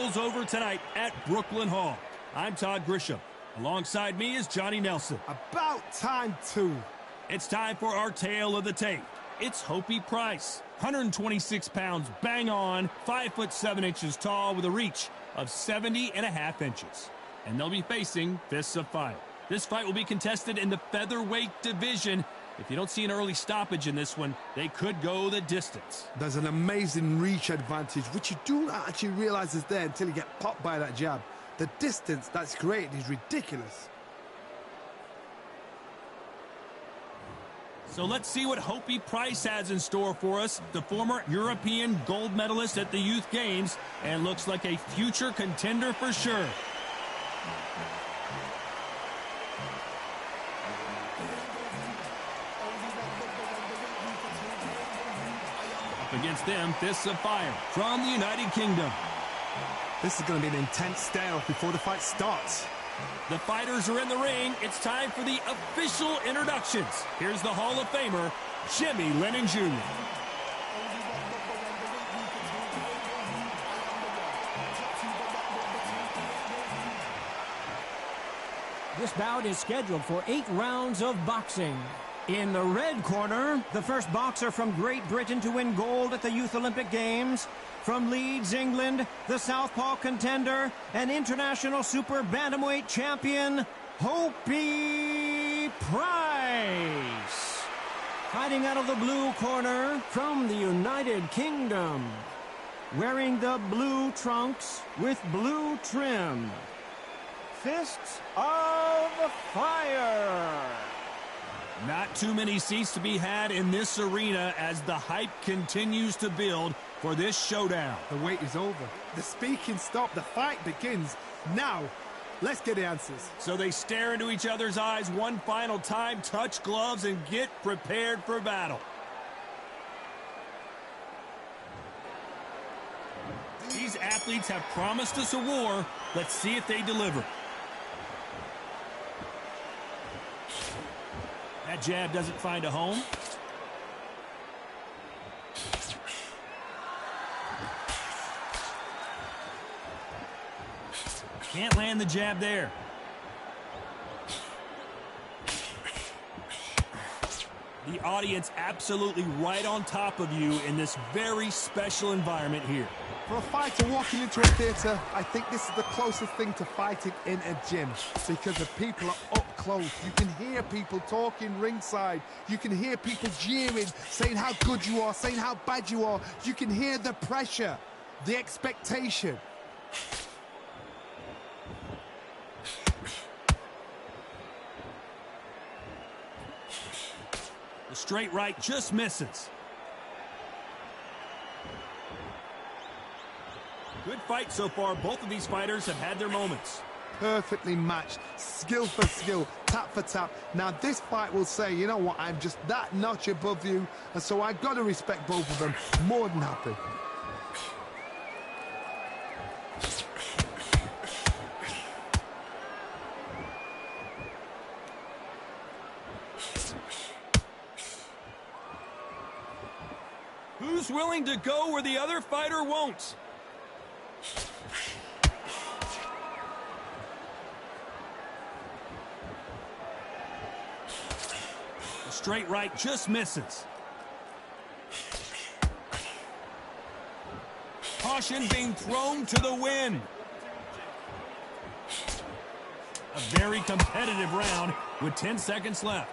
titles over tonight at Brooklyn Hall. I'm Todd Grisham. Alongside me is Johnny Nelson. About time, too. It's time for our tale of the tape. It's Hopey Price, 126 pounds, bang on, 5'7" tall with a reach of 70.5 inches. And they'll be facing Fists of Fire. This fight will be contested in the featherweight division. If you don't see an early stoppage in this one, they could go the distance. There's an amazing reach advantage, which you don't actually realize is there until you get popped by that jab. The distance that's created is ridiculous. So let's see what Hopey Price has in store for us. The former European gold medalist at the Youth Games, and looks like a future contender for sure. Up against them, Fists of Fire from the United Kingdom. This is going to be an intense stare-off before the fight starts. The fighters are in the ring. It's time for the official introductions. Here's the Hall of Famer, Jimmy Lennon Jr. This bout is scheduled for 8 rounds of boxing. In the red corner, the first boxer from Great Britain to win gold at the Youth Olympic Games. From Leeds, England, the southpaw contender and international super bantamweight champion, Hopey Price. Fighting out of the blue corner from the United Kingdom. Wearing the blue trunks with blue trim. Fists of Fire. Not too many seats to be had in this arena as the hype continues to build for this showdown. The wait is over. The speaking stopped. The fight begins. Now, let's get the answers. So they stare into each other's eyes one final time, touch gloves, and get prepared for battle. These athletes have promised us a war. Let's see if they deliver. That jab doesn't find a home. Can't land the jab there. The audience absolutely right on top of you in this very special environment here. For a fighter walking into a theatre, I think this is the closest thing to fighting in a gym, because the people are up close. You can hear people talking ringside. You can hear people jeering, saying how good you are, saying how bad you are. You can hear the pressure, the expectation. The straight right just misses. Good fight so far. Both of these fighters have had their moments. Perfectly matched, skill for skill, tap for tap. Now this fight will say, you know what, I'm just that notch above you, and so I've got to respect both of them. More than happy. Who's willing to go where the other fighter won't? The straight right just misses. Caution being thrown to the wind. A very competitive round with 10 seconds left.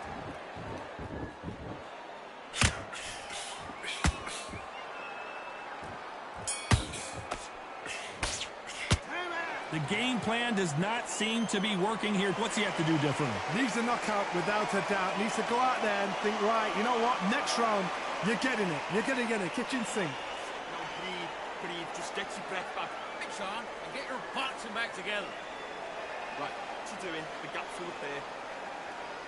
The game plan does not seem to be working here. What's he have to do differently? Needs a knockout without a doubt. Needs to go out there and think, right, you know what, next round, you're getting it. You're going to get a kitchen sink. No, breathe, just get your breath back. Mix on and get your parts and back together. Right, what you doing? The gap's all up there.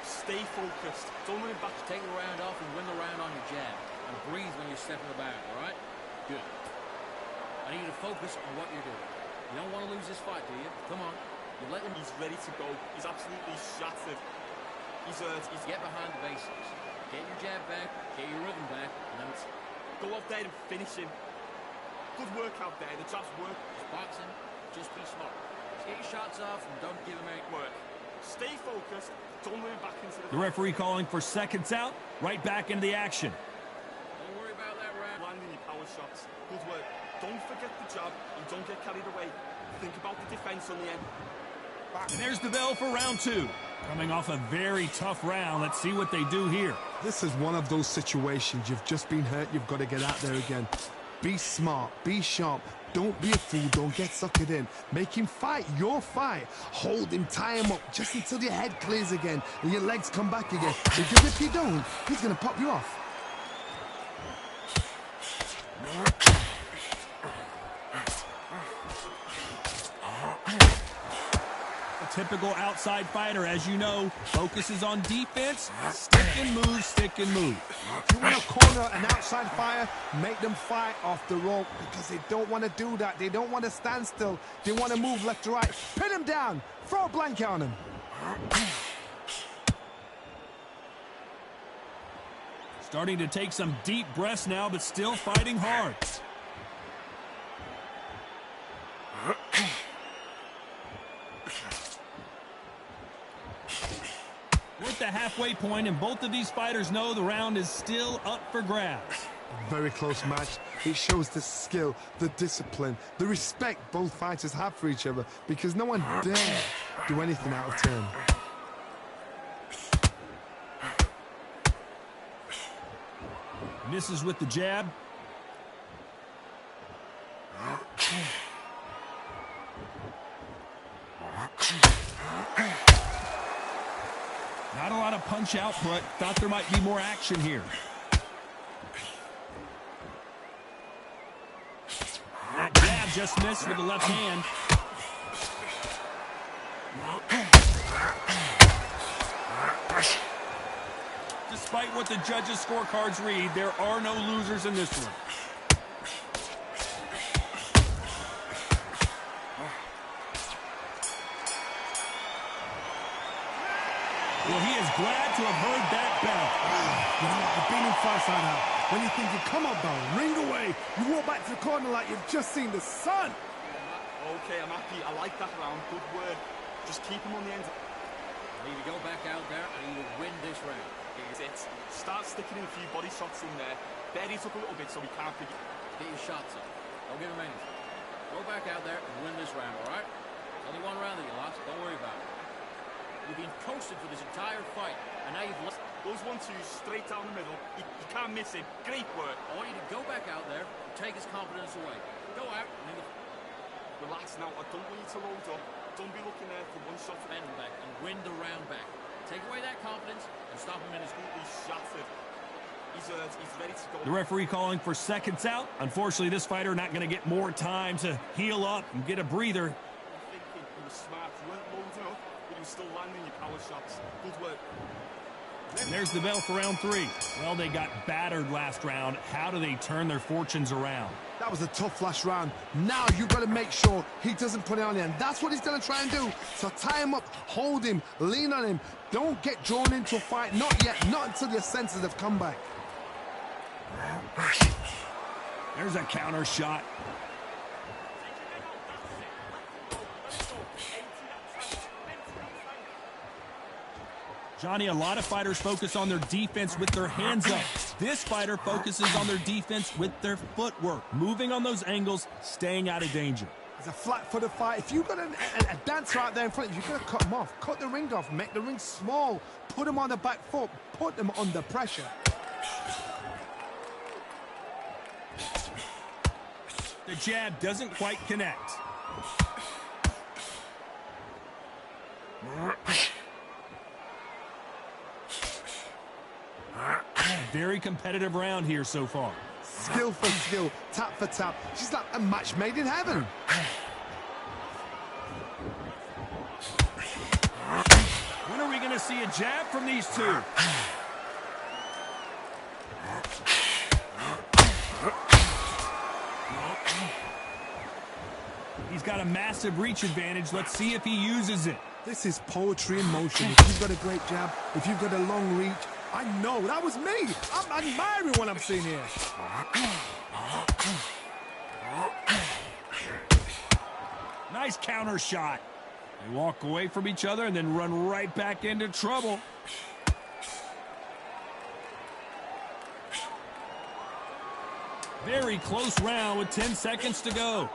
Stay focused. Don't run back. Take the round off and win the round on your jab. And breathe when you're stepping about, all right? Good. I need you to focus on what you're doing. You don't want to lose this fight, do you? Come on. You let him. He's ready to go. He's absolutely shattered. He's hurt. He's get behind the basics. Get your jab back, get your rhythm back, and then it's Go out there and finish him. Good work out there. The jabs work. just boxing, Just be smart. Get your shots off and don't give them any Work. Stay focused. Don't let him back into The referee calling for seconds out. Right back into the action. Don't worry about that round. landing your power shots. Good work. Don't forget the job and don't get carried away. Think about the defense on the end. And there's the bell for round two. Coming off a very tough round. Let's see what they do here. This is one of those situations. You've just been hurt. You've got to get out there again. Be smart. Be sharp. Don't be a fool. Don't get suckered in. Make him fight your fight. Hold him. Tie him up just until your head clears again and your legs come back again. Because if you don't, he's going to pop you off. Typical outside fighter, as you know, focuses on defense, stick and move, stick and move. If you want to corner an outside fighter, make them fight off the rope because they don't want to do that. They don't want to stand still. They want to move left to right. Pin him down. Throw a blanket on him. Starting to take some deep breaths now, but still fighting hard. We're at the halfway point, and both of these fighters know the round is still up for grabs. Very close match. It shows the skill, the discipline, the respect both fighters have for each other because no one dare do anything out of turn. Misses with the jab. Not a lot of punch output. Thought there might be more action here. That jab just missed with the left hand. Despite what the judges' scorecards read, there are no losers in this one. Well, he is glad to have heard that bell. You know, I've been in fights like that. When you think you come up, though, ring away. You walk back to the corner like you've just seen the sun. Okay, I'm happy. I like that round. Good work. Just keep him on the end. You need to go back out there and you will win this round. Here's it. Start sticking in a few body shots in there. Bury it up a little bit so we can't pick it. Get your shots up. Don't give him anything. Go back out there and win this round, all right? It's only one round that you lost. Don't worry about it. You've been coasted for this entire fight, and now you've lost. Those 1-2s straight down the middle. You can't miss it. Great work. I want you to go back out there and take his confidence away. Go out and relax now. I don't want you to load up. Don't be looking there for one shot. Bend back and win the round back. Take away that confidence and stop him in his group. He's shattered. He's ready to go. The referee calling for seconds out. Unfortunately, this fighter not going to get more time to heal up and get a breather. I'm thinking you were smart. You weren't loading up, but you were still landing your power shots. Good work. And there's the bell for round three. Well, they got battered last round. How do they turn their fortunes around? That was a tough last round. Now you've got to make sure he doesn't put it on you. And that's what he's going to try and do. So tie him up, hold him, lean on him. Don't get drawn into a fight. Not yet. Not until your senses have come back. There's a counter shot. Johnny, a lot of fighters focus on their defense with their hands up. This fighter focuses on their defense with their footwork, moving on those angles, staying out of danger. It's a flat-footed fight. If you've got a dancer out there in front of you, you've got to cut him off. Cut the ring off. Make the ring small. Put him on the back foot. Put him under pressure. The jab doesn't quite connect. Very competitive round here so far. Skill for skill, tap for tap. She's like a match made in heaven. When are we going to see a jab from these two? He's got a massive reach advantage. Let's see if he uses it. This is poetry in motion. If you've got a great jab, if you've got a long reach, I know, that was me. I'm admiring what I'm seeing here. Nice counter shot. They walk away from each other and then run right back into trouble. Very close round with 10 seconds to go.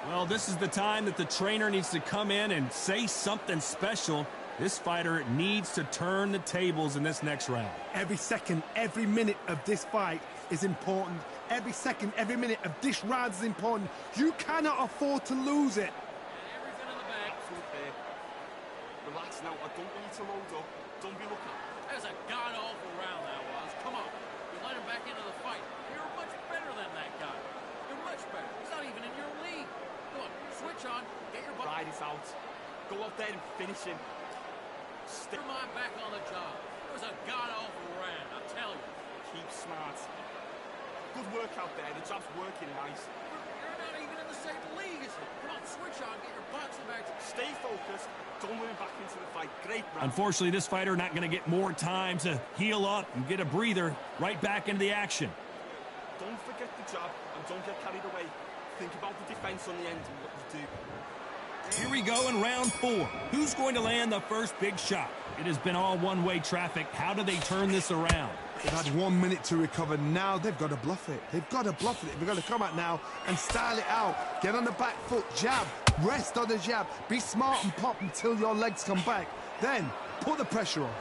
Well, this is the time that the trainer needs to come in and say something special. This fighter needs to turn the tables in this next round. Every second, every minute of this fight is important. Every second, every minute of this round is important. You cannot afford to lose it. Everything in the bag. Relax now. I don't want you to load up. Don't be looking. That was a god-awful round, that was. Come on. You let him back into the fight. You're much better than that guy. You're much better. He's not even in your league. Come on, switch on. Get your butt. Ride it out. Go out there and finish him. Stay your mind back on the job. It was a god-awful round, I tell you. Keep smart. Good work out there. The job's working nice. You're not even in the same league as him. Come on, switch on. Get your boxing back. Stay focused. Don't let him back into the fight. Great round. Unfortunately, this fighter not going to get more time to heal up and get a breather. Right back into the action. Don't forget the job and don't get carried away. Think about the defense on the end and what you do. Here we go in round 4. Who's going to land the first big shot? It has been all one-way traffic. How do they turn this around? They've had 1 minute to recover. Now they've got to bluff it. They've got to bluff it. They've got to come out now and style it out. Get on the back foot, jab, rest on the jab. Be smart and pop until your legs come back. Then put the pressure on.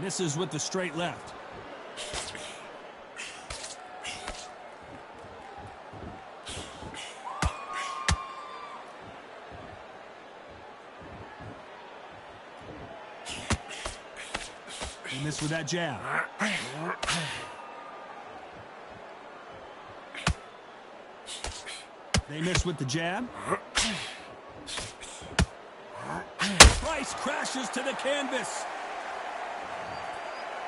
Misses with the straight left. He missed with that jab. They miss with the jab. Price crashes to the canvas.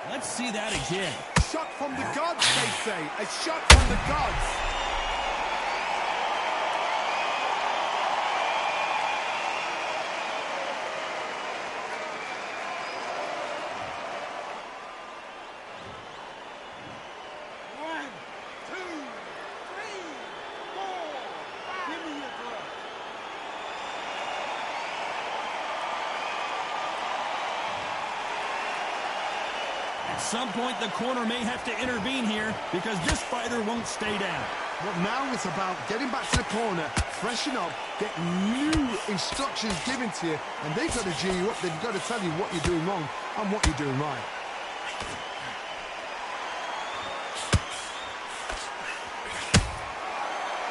Let's see that again. Shot from the gods, they say. A shot from the gods. At some point, the corner may have to intervene here because this fighter won't stay down. But now it's about getting back to the corner, freshen up, get new instructions given to you, and they've got to G you up. They've got to tell you what you're doing wrong and what you're doing right.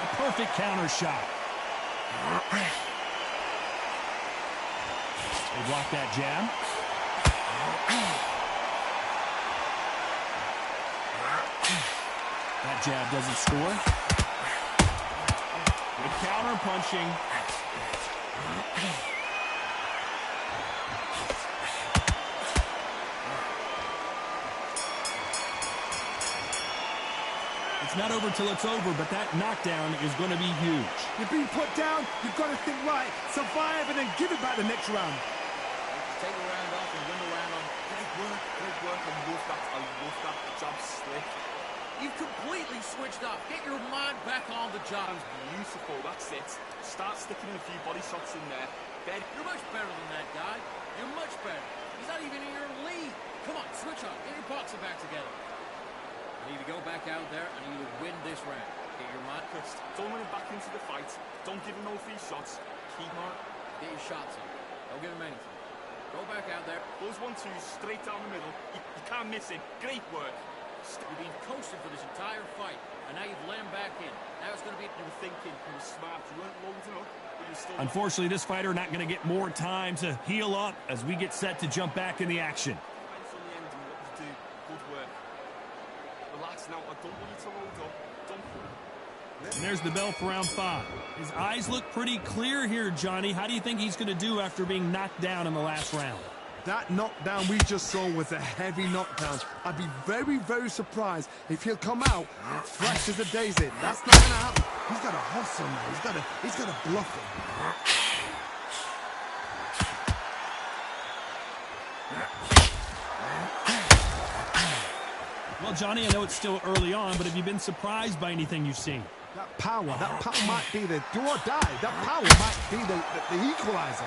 A perfect counter shot. They block that jab. That jab doesn't score. Good counter punching. It's not over till it's over, but that knockdown is going to be huge. You're being put down, you've got to think right, survive, and then give it back the next round. Take the round off and win the round on. Great work. I love that. The job's slick. You've completely switched up. Get your mind back on the job. Beautiful, that's it. Start sticking a few body shots in there. You're much better than that guy. You're much better. He's not even in your league. Come on, switch on. Get your boxing back together. I need to go back out there. I need to win this round. Get your mind focused. Don't let him back into the fight. Don't give him no free shots. Keep on. Get your shots in. Don't give him anything. Go back out there. Those 1-2s straight down the middle. You can't miss it. Great work. You've been coasting for this entire fight, and now you've let him back in. Now it's going to be... You were thinking, you were smart, you weren't loading up, but you're still... Unfortunately, this fighter not going to get more time to heal up as we get set to jump back in the action. Defense on the end and what you do. Good work. Relax now, I don't want you to load up. Don't... And there's the bell for round 5. His eyes look pretty clear here, Johnny. How do you think he's going to do after being knocked down in the last round? That knockdown we just saw was a heavy knockdown. I'd be very, very surprised if he'll come out fresh as a daisy. That's not gonna happen. He's got to hustle now. He's got to bluff him. Well, Johnny, I know it's still early on, but have you been surprised by anything you've seen? That power might be the do or die. That power might be the equalizer.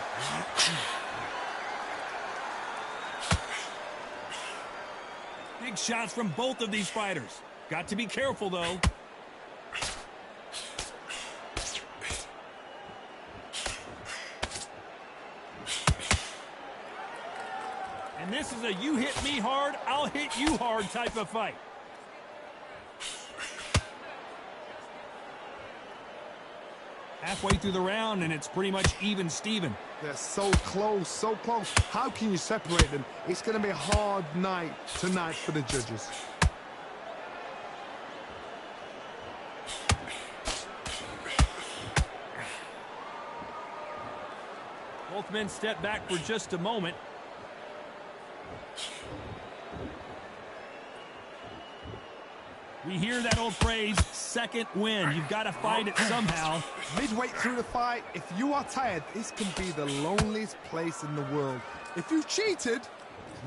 Big shots from both of these fighters. Got to be careful, though. And this is a you hit me hard, I'll hit you hard type of fight. Halfway through the round, and it's pretty much even Steven. They're so close, so close. How can you separate them? It's going to be a hard night tonight for the judges. Both men step back for just a moment. We hear that old phrase, second win. You've got to find it somehow. Midway through the fight, if you are tired, this can be the loneliest place in the world. If you cheated,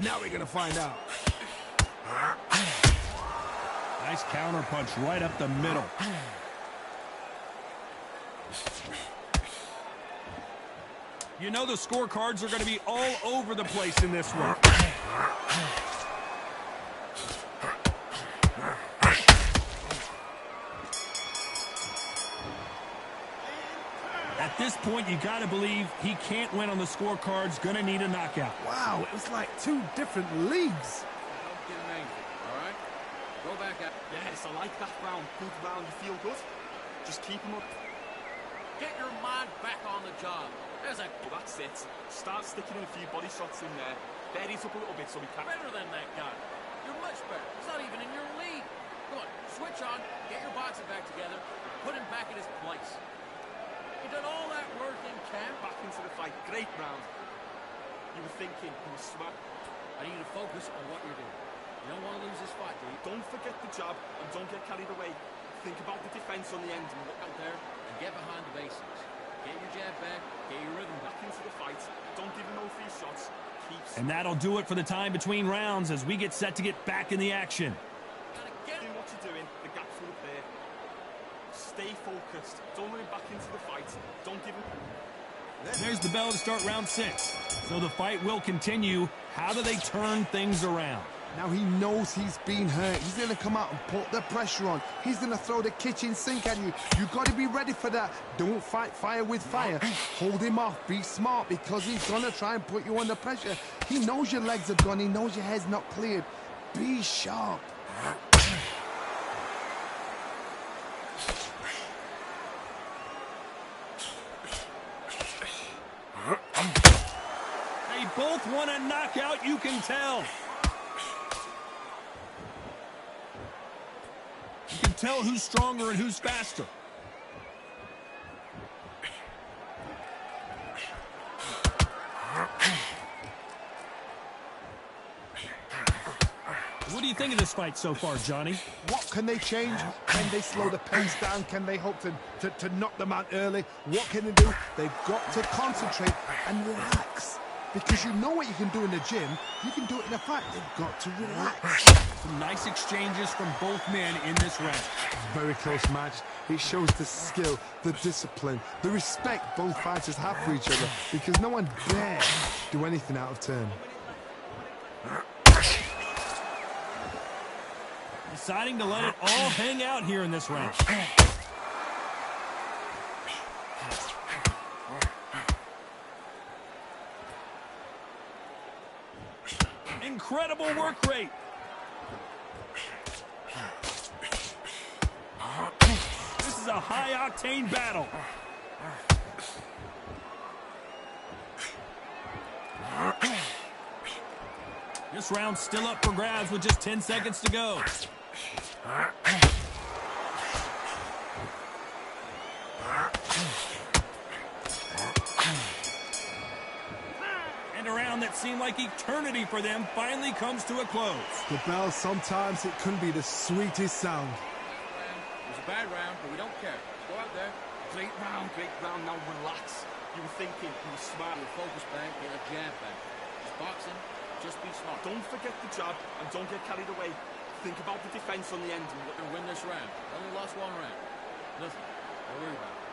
now we're going to find out. Nice counter punch right up the middle. You know the scorecards are going to be all over the place in this one. At this point, you got to believe he can't win on the scorecards. Going to need a knockout. Wow, it was like two different leagues. Don't get him angry, all right? Go back up. Yes, I like that round. Good round. You feel good? Just keep him up. Get your mind back on the job. There's a... Well, that's it. Start sticking in a few body shots in there. Berries up a little bit so we can... Better than that guy. You're much better. He's not even in your league. Come on, switch on, get your boxing back together, and put him back in his place. You done all that work in camp? Back into the fight. Great round. You were thinking. You were smart. I need you to focus on what you're doing. You don't want to lose this fight, do you? Don't forget the jab and don't get carried away. Think about the defense on the end and look Out there and get behind the basics. Get your jab back, get your rhythm back. into the fight. Don't give him no free shots. And that'll do it for the time between rounds as we get set to get back in the action. Gotta get Do what you're doing. The gap's full up there. Stay focused. Don't let him back into the fight. Don't give him... There's the bell to start round 6. So the fight will continue. How do they turn things around? Now he knows he's been hurt. He's going to come out and put the pressure on. He's going to throw the kitchen sink at you. You've got to be ready for that. Don't fight fire with fire. Hold him off. Be smart because he's going to try and put you under pressure. He knows your legs are gone. He knows your head's not cleared. Be sharp. They both want a knockout, you can tell. You can tell who's stronger and who's faster. What do you think of this fight so far, Johnny? What can they change? Can they slow the pace down? Can they hope to knock them out early? What can they do? They've got to concentrate and relax. Because you know what you can do in the gym, you can do it in a fight. They've got to relax. Some nice exchanges from both men in this round. Very close match. It shows the skill, the discipline, the respect both fighters have for each other. Because no one dare do anything out of turn. Deciding to let it all hang out here in this round. Incredible work rate. This is a high-octane battle. This round's still up for grabs with just 10 seconds to go. And a round that seemed like eternity for them finally comes to a close. The bell, sometimes it can be the sweetest sound. It was a bad round, but we don't care. Go out there. Great round, now relax. You were thinking, you were smart. Your focus back, get a jab back. Just boxing, just be smart. Don't forget the jab and don't get carried away. Think about the defense on the end. And win this round. Only lost one round. Nothing. Don't worry about it.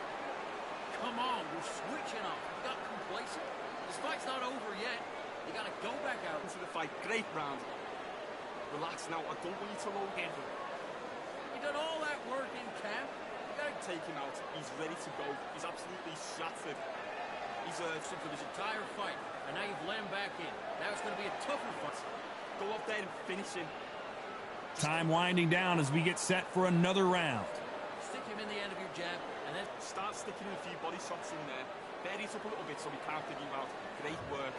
Come on, we're switching up. You got complacent. This fight's not over yet. You gotta go back out into the fight. Great round. Relax now. I don't want you to load in. You done all that work in camp. You gotta take him out. He's ready to go. He's absolutely shattered. He's for his entire fight, and now you've let him back in. Now it's gonna be a tougher fight. Go up there and finish him. Time winding down as we get set for another round. Stick him in the end of your jab, and then start sticking a few body shots in there. Bury it up a little bit so we can't figure you out. Great work.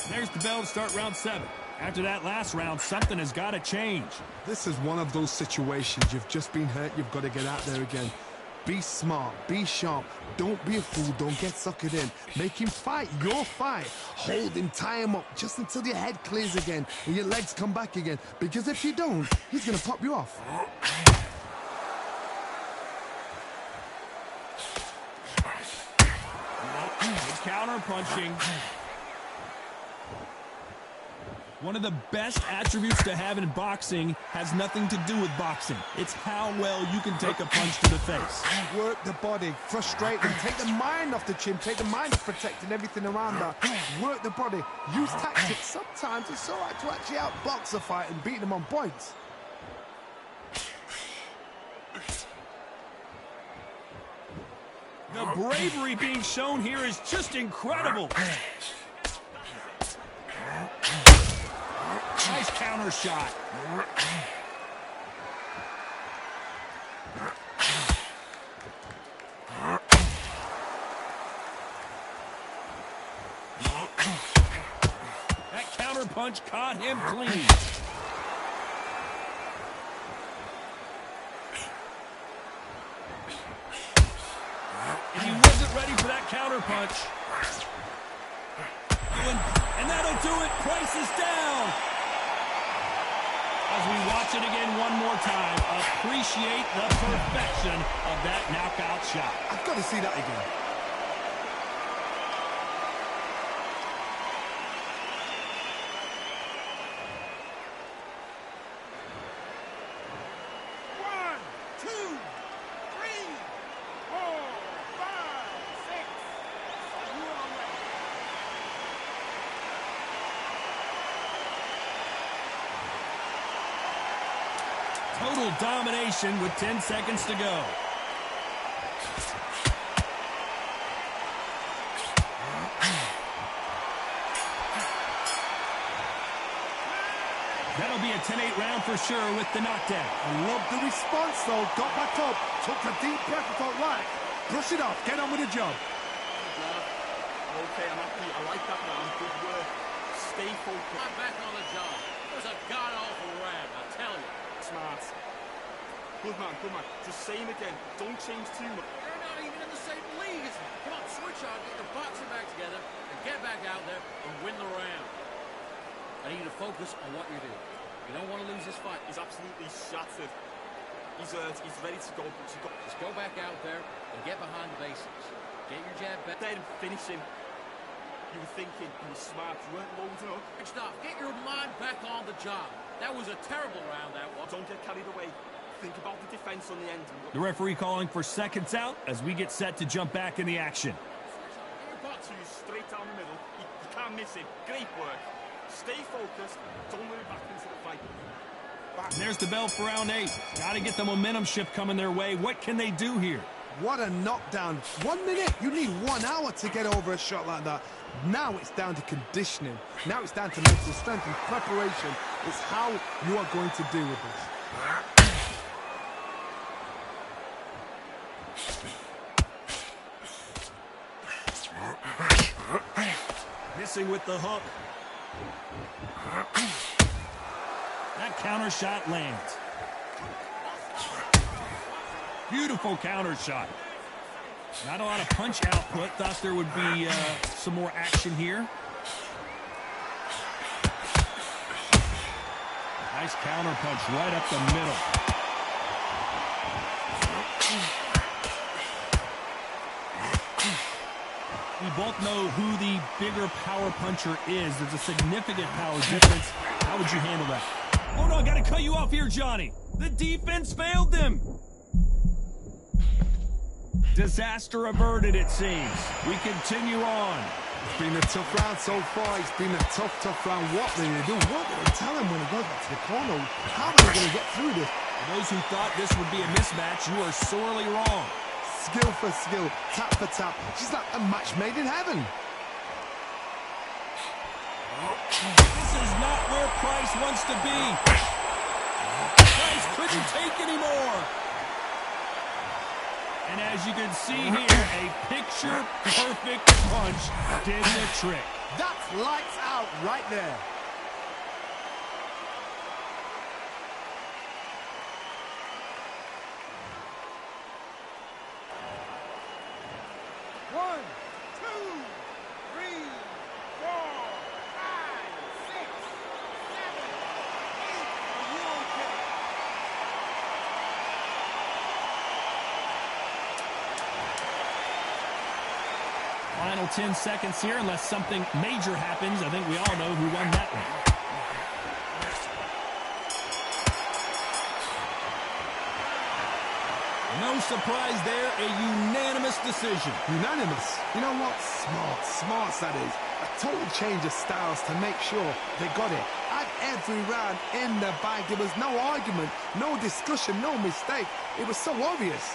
There's the bell to start round 7. After that last round, something has got to change. This is one of those situations. You've just been hurt. You've got to get out there again. Be smart. Be sharp. Don't be a fool. Don't get suckered in. Make him fight your fight. Hold him. Tie him up just until your head clears again and your legs come back again. Because if you don't, he's going to pop you off. Counter punching. One of the best attributes to have in boxing has nothing to do with boxing. It's how well you can take a punch to the face. Work the body, frustrate them, take the mind off the chin, take the mind off protecting everything around that. Work the body, use tactics. Sometimes it's all right to actually outbox a fight and beat them on points. The bravery being shown here is just incredible. Nice counter shot. That counter punch caught him clean. And he wasn't ready for that counter punch. And that'll do it. Price is down. As we watch it again one more time, appreciate the perfection of that knockout shot. I've got to see that again. Total domination with 10 seconds to go. That'll be a 10-8 round for sure with the knockdown. I love the response though. Got back up, took a deep breath and thought, right, brush it off, get on with the job. Okay, I'm happy. I like that round. Good work. Stay focused. I'm back on the job. It was a god-awful round, I tell you. Smart. Good man, good man. Just same again. Don't change too much. They're not even in the same league as me. Come on, switch on, get your boxing back together, and get back out there and win the round. I need you to focus on what you're doing. You don't want to lose this fight. He's absolutely shattered. He's ready to go. Just go back out there and get behind the basics. Get your jab back. Then finish him. You were thinking, you were smart, you weren't loading up. Stop. Get your mind back on the job. That was a terrible round, that was. Don't get carried away. Think about the defense on the end. The referee calling for seconds out as we get set to jump back in the action. Your boxer is straight down the middle. You can't miss him. Great work. Stay focused. Don't move back into the fight. And there's the bell for round 8. Got to get the momentum shift coming their way. What can they do here? What a knockdown. 1 minute. You need 1 hour to get over a shot like that. Now it's down to conditioning. Now it's down to mental strength and preparation. It's how you are going to deal with this. Missing with the hook. That counter shot lands. Beautiful counter shot. Not a lot of punch output. Thought there would be some more action here. Nice counter punch right up the middle. We both know who the bigger power puncher is. There's a significant power difference. How would you handle that? Oh, no, I got to cut you off here, Johnny. The defense failed them. Disaster averted, it seems. We continue on. It's been a tough round so far. It's been a tough round. What are they going to do? What are they tell him when he goes back to the corner? How are they going to get through this? For those who thought this would be a mismatch, you are sorely wrong. Skill for skill, tap for tap. She's like a match made in heaven. This is not where Price wants to be. Price couldn't take anymore. And as you can see here, a picture-perfect punch did the trick. That's lights out right there. One, two, three, 4, 5, 6, 7, 8. Are you okay? Final 10 seconds here, unless something major happens. I think we all know who won that one. No surprise there, a unanimous decision. Unanimous? You know what? Smart that is. A total change of styles to make sure they got it. At every round in the bag, there was no argument, no discussion, no mistake. It was so obvious.